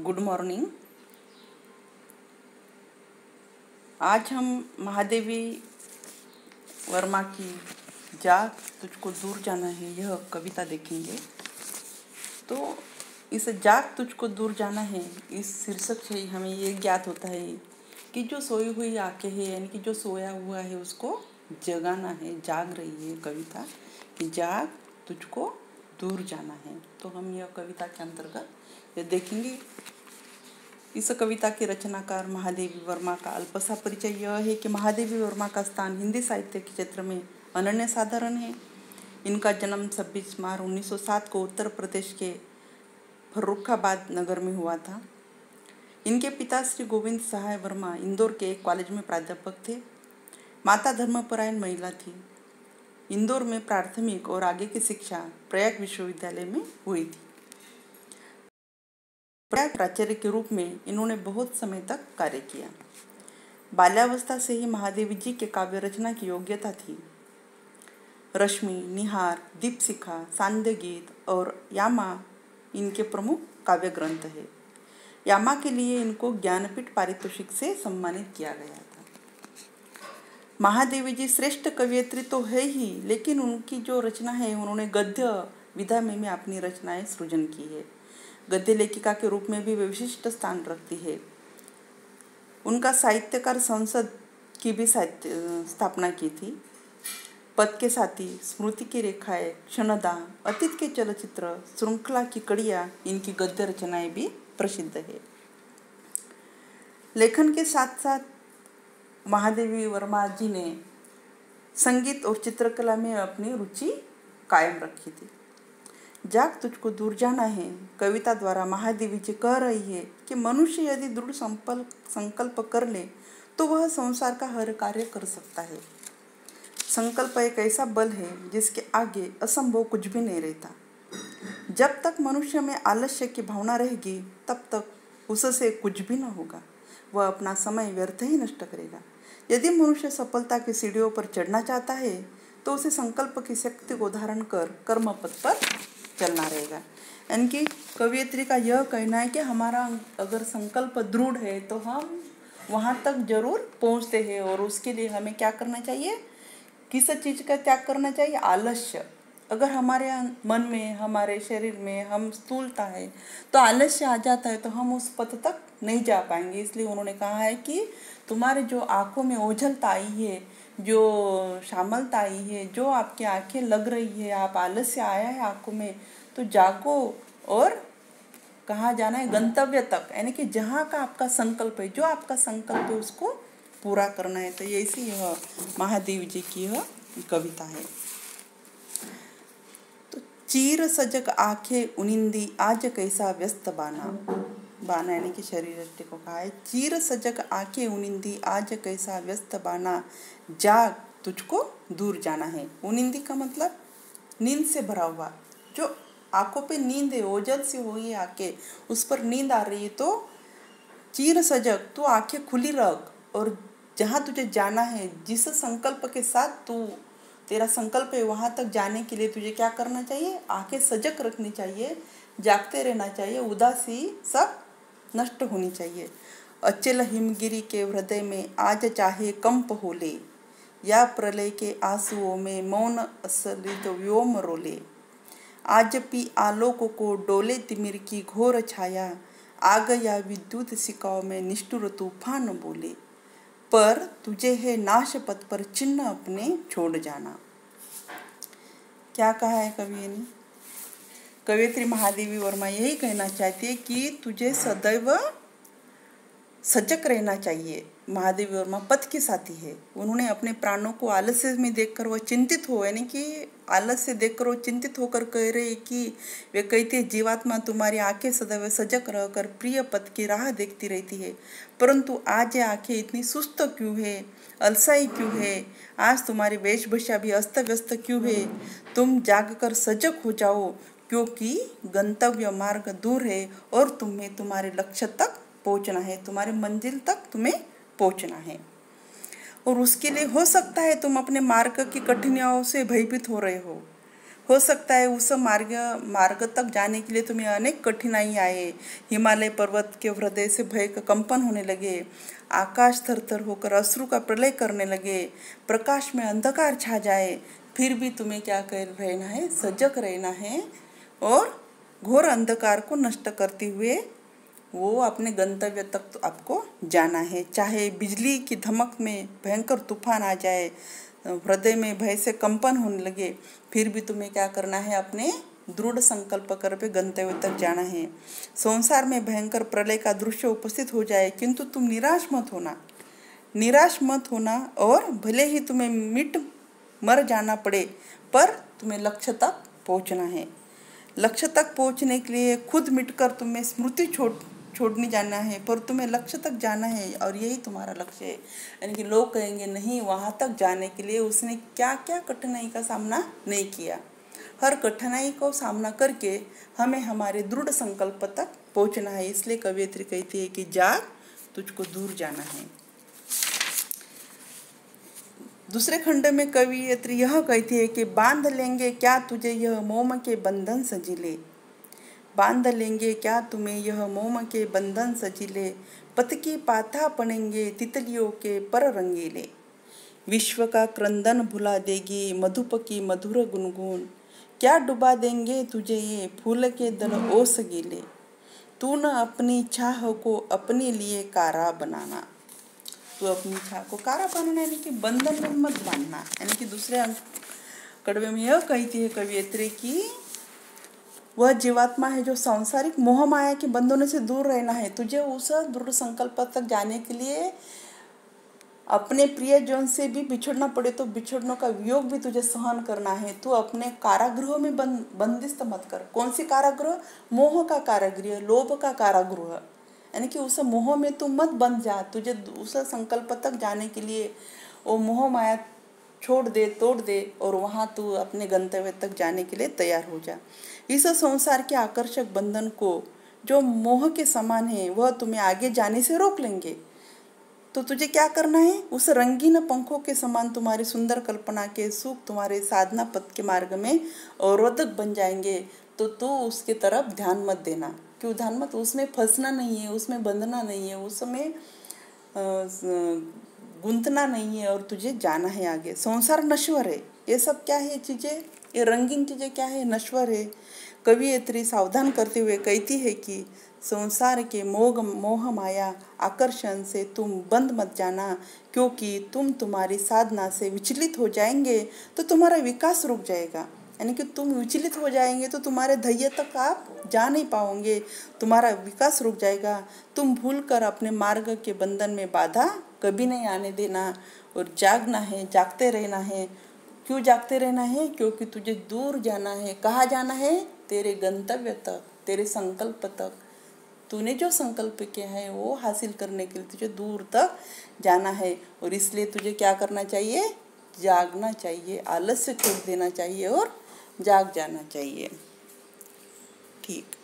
Good morning. आज हम महादेवी वर्मा की जाग तुझको दूर जाना है यह कविता देखेंगे। तो इस जाग तुझको दूर जाना है इस शीर्षक से हमें ये ज्ञात होता है कि जो सोई हुई आंखें है यानी कि जो सोया हुआ है उसको जगाना है। जाग रही है कविता कि जाग तुझको दूर जाना है। तो हम यह कविता के अंतर्गत ये देखेंगे। इस कविता के रचनाकार महादेवी वर्मा का अल्पसा परिचय यह है कि महादेवी वर्मा का स्थान हिंदी साहित्य के क्षेत्र में अनन्य साधारण है। इनका जन्म 26 मार्च 1907 को उत्तर प्रदेश के फर्रुखाबाद नगर में हुआ था। इनके पिता श्री गोविंद सहाय वर्मा इंदौर के एक कॉलेज में प्राध्यापक थे। माता धर्मपरायण महिला थी। इंदौर में प्राथमिक और आगे की शिक्षा प्रयाग विश्वविद्यालय में हुई थी। प्रयाग प्राचार्य के रूप में इन्होंने बहुत समय तक कार्य किया। बाल्यावस्था से ही महादेवी जी के काव्य रचना की योग्यता थी। रश्मि, निहार, दीपशिखा, सांध्य गीत और यामा इनके प्रमुख काव्य ग्रंथ है। यामा के लिए इनको ज्ञानपीठ पारितोषिक से सम्मानित किया गया था। महादेवी जी श्रेष्ठ कवियत्री तो है ही, लेकिन उनकी जो रचना है उन्होंने गद्य विधा में अपनी रचनाएं सृजन की है। गद्य लेखिका के रूप में भी वे विशिष्ट स्थान रखती है। उनका साहित्यकार संसद की भी स्थापना की थी। पद के साथी, स्मृति की रेखाएं, क्षणदा, अतीत के चलचित्र, श्रृंखला की कड़ियाँ इनकी गद्य रचनाएं भी प्रसिद्ध है। लेखन के साथ साथ महादेवी वर्मा जी ने संगीत और चित्रकला में अपनी रुचि कायम रखी थी। जाग तुझको दूर जाना है कविता द्वारा महादेवी जी कह रही है कि मनुष्य यदि दृढ़ संकल्प कर ले तो वह संसार का हर कार्य कर सकता है। संकल्प एक ऐसा बल है जिसके आगे असंभव कुछ भी नहीं रहता। जब तक मनुष्य में आलस्य की भावना रहेगी तब तक उससे कुछ भी न होगा। वह अपना समय व्यर्थ ही नष्ट करेगा। यदि मनुष्य सफलता की सीढ़ियों पर चढ़ना चाहता है तो उसे संकल्प की शक्ति को धारण कर कर्मपथ पर चलना रहेगा। यानी कि कवियत्री का यह कहना है कि हमारा अगर संकल्प दृढ़ है तो हम वहाँ तक जरूर पहुँचते हैं। और उसके लिए हमें क्या करना चाहिए, किस चीज़ का त्याग करना चाहिए, आलस्य। अगर हमारे मन में, हमारे शरीर में हम स्थूलता है तो आलस्य आ जाता है तो हम उस पथ तक नहीं जा पाएंगे। इसलिए उन्होंने कहा है कि तुम्हारे जो आँखों में ओझलता आई है, जो श्यामलता आई है, जो आपकी आंखें लग रही है, आप आलस्य आया है आंखों में, तो जागो और कहाँ जाना है, गंतव्य तक। यानी कि जहाँ का आपका संकल्प है, जो आपका संकल्प है उसको पूरा करना है। तो ऐसी यह महादेवी जी की यह कविता है। तो चीर सजग आंखें उनिंदी आज कैसा व्यस्त बाना यानी कि शरीर को कहा है। चीर सजग आंखें उनिंदी आज कैसा व्यस्त बाना, जाग तुझको दूर जाना है। उनिंदी का मतलब नींद से भरा हुआ, जो आंखों पे नींद है, ओझल से हुई आंखें, उस पर नींद आ रही है। तो चीर सजग, तू आंखें खुली रख और जहाँ तुझे जाना है, जिस संकल्प के साथ तू तेरा संकल्प है वहाँ तक जाने के लिए तुझे क्या करना चाहिए, आंखें सजग रखनी चाहिए, जागते रहना चाहिए, उदासी सब नष्ट होनी चाहिए। अचल हिमगिरी के हृदय में आज चाहे कंप हो ले, या प्रलय के आंसुओं में मौन असलित व्योम रोले। आज पी आलोक को डोले तिमिर की घोर छाया, आ गया विद्युत शिकाओं में निष्ठुर तूफान बोले। पर तुझे है नाश पथ पर चिन्ह अपने छोड़ जाना। क्या कहा है कवि ने? कवियत्री महादेवी वर्मा यही कहना चाहती है कि तुझे सदैव सजग रहना चाहिए। महादेवी वर्मा पथ की साथी है। उन्होंने अपने प्राणों को आलस्य में देखकर वह चिंतित हो, यानी कि आलस्य देखकर वो चिंतित होकर कह रहे कि वे कहते हैं जीवात्मा तुम्हारी आंखें सदैव सजग रहकर प्रिय पथ की राह देखती रहती है, परंतु आज ये आंखें इतनी सुस्त क्यों है, अलसाई क्यों है, आज तुम्हारी वेशभूषा भी अस्त व्यस्त क्यों है। तुम जागकर सजग हो जाओ, क्योंकि गंतव्य मार्ग दूर है और तुम्हें तुम्हारे लक्ष्य तक पहुंचना है, तुम्हारे मंजिल तक तुम्हें पहुंचना है। और उसके लिए हो सकता है तुम अपने मार्ग की कठिनाइयों से भयभीत हो रहे हो, हो सकता है उस मार्ग तक जाने के लिए तुम्हें अनेक कठिनाई आए, हिमालय पर्वत के हृदय से भय का कंपन होने लगे, आकाश थरथर होकर अश्रु का प्रलय करने लगे, प्रकाश में अंधकार छा जाए, फिर भी तुम्हें क्या कर रहना है, सजग रहना है और घोर अंधकार को नष्ट करते हुए वो अपने गंतव्य तक तो आपको जाना है। चाहे बिजली की धमक में भयंकर तूफान आ जाए, हृदय में भय से कंपन होने लगे, फिर भी तुम्हें क्या करना है, अपने दृढ़ संकल्प कर पे गंतव्य तक जाना है। संसार में भयंकर प्रलय का दृश्य उपस्थित हो जाए, किंतु तुम निराश मत होना और भले ही तुम्हें मर जाना पड़े, पर तुम्हें लक्ष्य तक पहुंचना है। लक्ष्य तक पहुंचने के लिए खुद मिटकर तुम्हें स्मृति छोड़ने जाना है, पर तुम्हें लक्ष्य तक जाना है और यही तुम्हारा लक्ष्य है। यानी कि लोग कहेंगे नहीं, वहाँ तक जाने के लिए उसने क्या क्या कठिनाई का सामना नहीं किया। हर कठिनाई को सामना करके हमें हमारे दृढ़ संकल्प तक पहुँचना है। इसलिए कवियत्री कहती है कि जाग, तुझको दूर जाना है। दूसरे खंड में कवियत्री यह कहती है कि बांध लेंगे क्या तुझे यह मोम के बंधन सजीले, बांध लेंगे क्या तुम्हें यह मोम के बंधन सजीले, पत की पाथा पड़ेंगे तितलियों के पर रंगीले, विश्व का क्रंदन भुला देगी मधुप की मधुर गुनगुन, क्या डुबा देंगे तुझे ये फूल के दल ओस गीले, तू न अपनी चाह को अपने लिए कारा बनाना। तो अपनी इच्छा को कारा बनाना यानी कि बंधन में मत बांधना। यानी कि दूसरे कड़वे में यह कहती है कवियत्री कि वह जीवात्मा है जो सांसारिक मोह माया के बंधनों से दूर रहना है। तुझे उस दृढ़ संकल्प तक जाने के लिए अपने प्रियजन से भी बिछड़ना पड़े तो बिछड़नों का वियोग भी तुझे सहन करना है। तू अपने कारागृह में बंदिस्त मत कर। कौन सी कारागृह? मोह का कारागृह, लोभ का कारागृह। यानी कि उस मोह में तू मत बंध जा। तुझे उस संकल्प तक जाने के लिए वो मोह माया छोड़ दे, तोड़ दे और वहाँ तू अपने गंतव्य तक जाने के लिए तैयार हो जा। इस संसार के आकर्षक बंधन को जो मोह के समान है वह तुम्हें आगे जाने से रोक लेंगे। तो तुझे क्या करना है? उस रंगीन पंखों के समान तुम्हारी सुंदर कल्पना के सुख तुम्हारे साधना पथ के मार्ग में अवरोधक बन जाएंगे। तो तू उसके तरफ ध्यान मत देना। क्यों ध्यान मत? उसमें फंसना नहीं है, उसमें बंधना नहीं है, उसमें गुंतना नहीं है और तुझे जाना है आगे। संसार नश्वर है। ये सब क्या है चीज़ें? ये रंगीन चीज़ें क्या है? नश्वर है। कवियत्री सावधान करते हुए कहती है कि संसार के मोह माया आकर्षण से तुम बंद मत जाना, क्योंकि तुम तुम्हारी साधना से विचलित हो जाएंगे तो तुम्हारा विकास रुक जाएगा। यानी कि तुम विचलित हो जाएंगे तो तुम्हारे ध्येय तक आप जा नहीं पाओगे, तुम्हारा विकास रुक जाएगा। तुम भूलकर अपने मार्ग के बंधन में बाधा कभी नहीं आने देना और जागना है, जागते रहना है। क्यों जागते रहना है? क्योंकि तुझे दूर जाना है। कहाँ जाना है? तेरे गंतव्य तक, तेरे संकल्प तक। तूने जो संकल्प किया है वो हासिल करने के लिए तुझे दूर तक जाना है। और इसलिए तुझे क्या करना चाहिए? जागना चाहिए, आलस्य छोड़ देना चाहिए और जाग जाना चाहिए। ठीक।